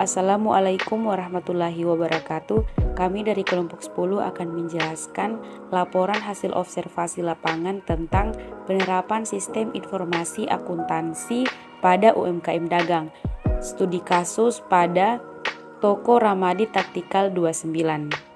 Assalamualaikum warahmatullahi wabarakatuh. Kami dari kelompok 10 akan menjelaskan laporan hasil observasi lapangan tentang penerapan sistem informasi akuntansi pada UMKM dagang. Studi kasus pada Toko Ramadi Taktikal 29.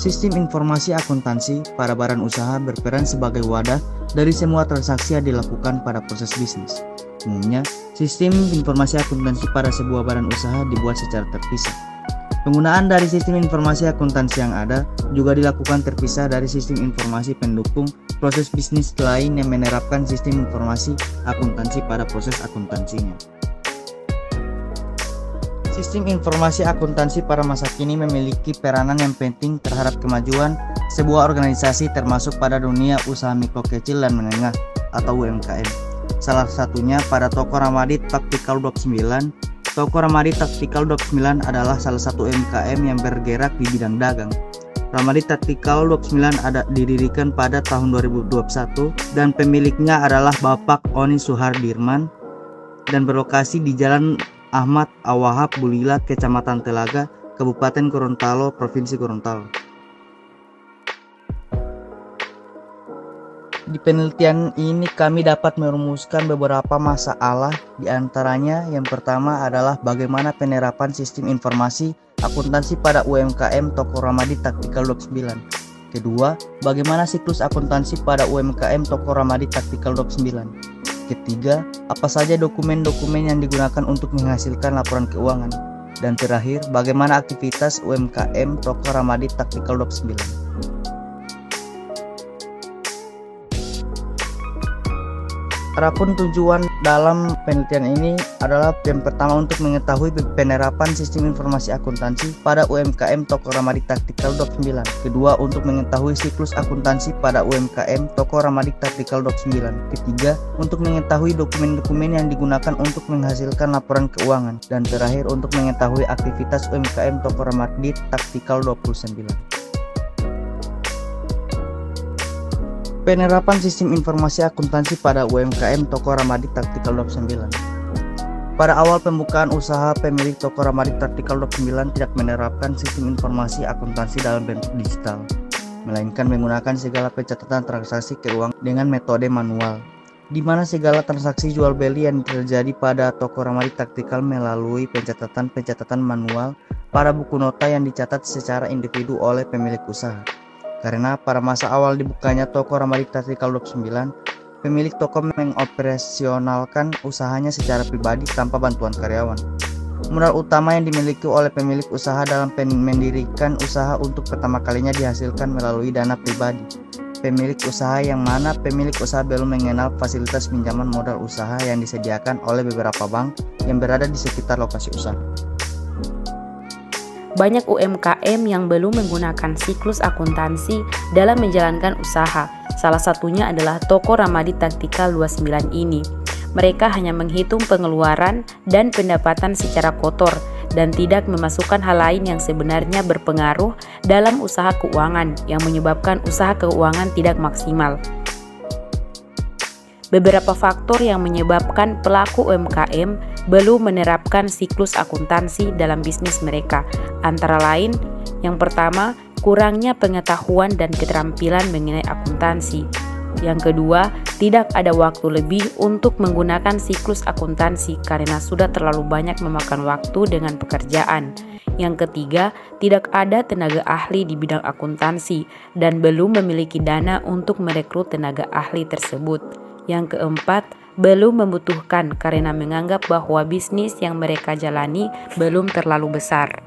Sistem informasi akuntansi pada badan usaha berperan sebagai wadah dari semua transaksi yang dilakukan pada proses bisnis. Umumnya, sistem informasi akuntansi pada sebuah badan usaha dibuat secara terpisah. Penggunaan dari sistem informasi akuntansi yang ada juga dilakukan terpisah dari sistem informasi pendukung proses bisnis lain yang menerapkan sistem informasi akuntansi pada proses akuntansinya. Sistem informasi akuntansi pada masa kini memiliki peranan yang penting terhadap kemajuan sebuah organisasi termasuk pada dunia usaha mikro kecil dan menengah atau UMKM. Salah satunya pada Toko Ramadi Taktikal 29. Toko Ramadi Taktikal 29 adalah salah satu UMKM yang bergerak di bidang dagang. Ramadi Taktikal 29 didirikan pada tahun 2021 dan pemiliknya adalah Bapak Oni Suhardirman dan berlokasi di Jalan Ahmad Awahab Bulila, Kecamatan Telaga, Kabupaten Gorontalo, Provinsi Gorontalo. Di penelitian ini kami dapat merumuskan beberapa masalah, di antaranya yang pertama adalah bagaimana penerapan sistem informasi akuntansi pada UMKM Toko Ramadi Taktikal 29. Kedua, bagaimana siklus akuntansi pada UMKM Toko Ramadi Taktikal 29. Ketiga, apa saja dokumen-dokumen yang digunakan untuk menghasilkan laporan keuangan. Dan terakhir, bagaimana aktivitas UMKM Toko Ramadi Taktikal 29. Adapun tujuan dalam penelitian ini adalah yang pertama untuk mengetahui penerapan sistem informasi akuntansi pada UMKM Toko Ramadi Taktikal 29. Kedua, untuk mengetahui siklus akuntansi pada UMKM Toko Ramadi Taktikal 29. Ketiga, untuk mengetahui dokumen-dokumen yang digunakan untuk menghasilkan laporan keuangan. Dan terakhir, untuk mengetahui aktivitas UMKM Toko Ramadi Taktikal 29. Penerapan sistem informasi akuntansi pada UMKM Toko Ramadi Taktikal 29. Pada awal pembukaan usaha, pemilik Toko Ramadi Taktikal 29 tidak menerapkan sistem informasi akuntansi dalam bentuk digital, melainkan menggunakan segala pencatatan transaksi keuangan dengan metode manual, di mana segala transaksi jual beli yang terjadi pada Toko Ramadi Taktikal melalui pencatatan manual pada buku nota yang dicatat secara individu oleh pemilik usaha. Karena pada masa awal dibukanya Toko Ramadi Taktikal 29, pemilik toko mengoperasionalkan usahanya secara pribadi tanpa bantuan karyawan. Modal utama yang dimiliki oleh pemilik usaha dalam mendirikan usaha untuk pertama kalinya dihasilkan melalui dana pribadi pemilik usaha, yang mana pemilik usaha belum mengenal fasilitas pinjaman modal usaha yang disediakan oleh beberapa bank yang berada di sekitar lokasi usaha. Banyak UMKM yang belum menggunakan siklus akuntansi dalam menjalankan usaha. Salah satunya adalah Toko Ramadi Taktikal 29 ini. Mereka hanya menghitung pengeluaran dan pendapatan secara kotor dan tidak memasukkan hal lain yang sebenarnya berpengaruh dalam usaha keuangan yang menyebabkan usaha keuangan tidak maksimal. Beberapa faktor yang menyebabkan pelaku UMKM belum menerapkan siklus akuntansi dalam bisnis mereka, antara lain, yang pertama, kurangnya pengetahuan dan keterampilan mengenai akuntansi. Yang kedua, tidak ada waktu lebih untuk menggunakan siklus akuntansi karena sudah terlalu banyak memakan waktu dengan pekerjaan. Yang ketiga, tidak ada tenaga ahli di bidang akuntansi dan belum memiliki dana untuk merekrut tenaga ahli tersebut. Yang keempat, belum membutuhkan karena menganggap bahwa bisnis yang mereka jalani belum terlalu besar.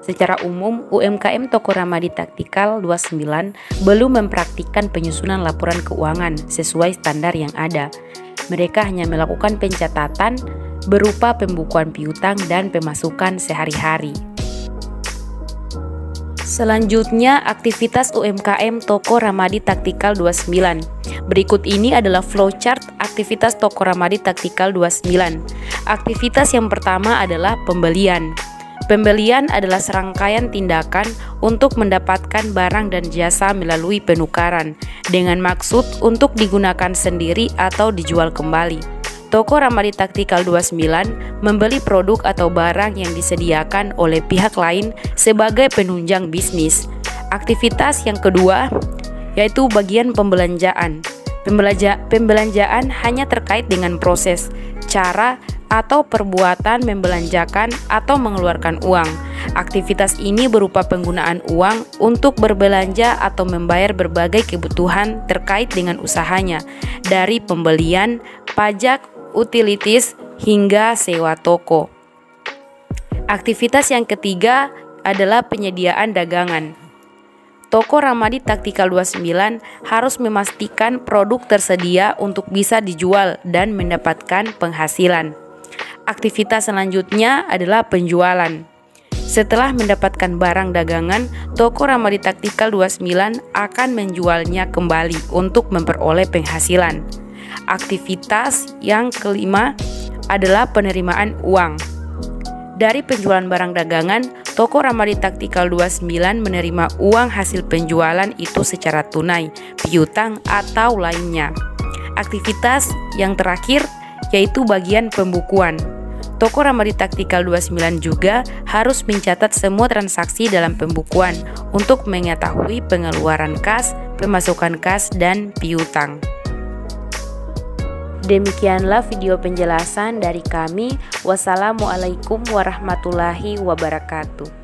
Secara umum, UMKM Toko Ramadi Taktikal 29 belum mempraktikkan penyusunan laporan keuangan sesuai standar yang ada. Mereka hanya melakukan pencatatan berupa pembukuan piutang dan pemasukan sehari-hari. Selanjutnya, aktivitas UMKM Toko Ramadi Taktikal 29. Berikut ini adalah flowchart aktivitas Toko Ramadi Taktikal 29. Aktivitas yang pertama adalah pembelian. Pembelian adalah serangkaian tindakan untuk mendapatkan barang dan jasa melalui penukaran dengan maksud untuk digunakan sendiri atau dijual kembali. Toko Ramadi Tactical 29 membeli produk atau barang yang disediakan oleh pihak lain sebagai penunjang bisnis. Aktivitas yang kedua yaitu bagian pembelanjaan. Pembelanjaan hanya terkait dengan proses, cara, atau perbuatan membelanjakan atau mengeluarkan uang. Aktivitas ini berupa penggunaan uang untuk berbelanja atau membayar berbagai kebutuhan terkait dengan usahanya, dari pembelian, pajak, utilities, hingga sewa toko. Aktivitas yang ketiga adalah penyediaan dagangan. Toko Ramadi Tactical 29 harus memastikan produk tersedia untuk bisa dijual dan mendapatkan penghasilan. Aktivitas selanjutnya adalah penjualan. Setelah mendapatkan barang dagangan, Toko Ramadi Tactical 29 akan menjualnya kembali untuk memperoleh penghasilan. Aktivitas yang kelima adalah penerimaan uang. Dari penjualan barang dagangan, Toko Ramadi Tactical 29 menerima uang hasil penjualan itu secara tunai, piutang, atau lainnya. Aktivitas yang terakhir yaitu bagian pembukuan. Toko Ramadi Tactical 29 juga harus mencatat semua transaksi dalam pembukuan untuk mengetahui pengeluaran kas, pemasukan kas, dan piutang. Demikianlah video penjelasan dari kami. Wassalamualaikum warahmatullahi wabarakatuh.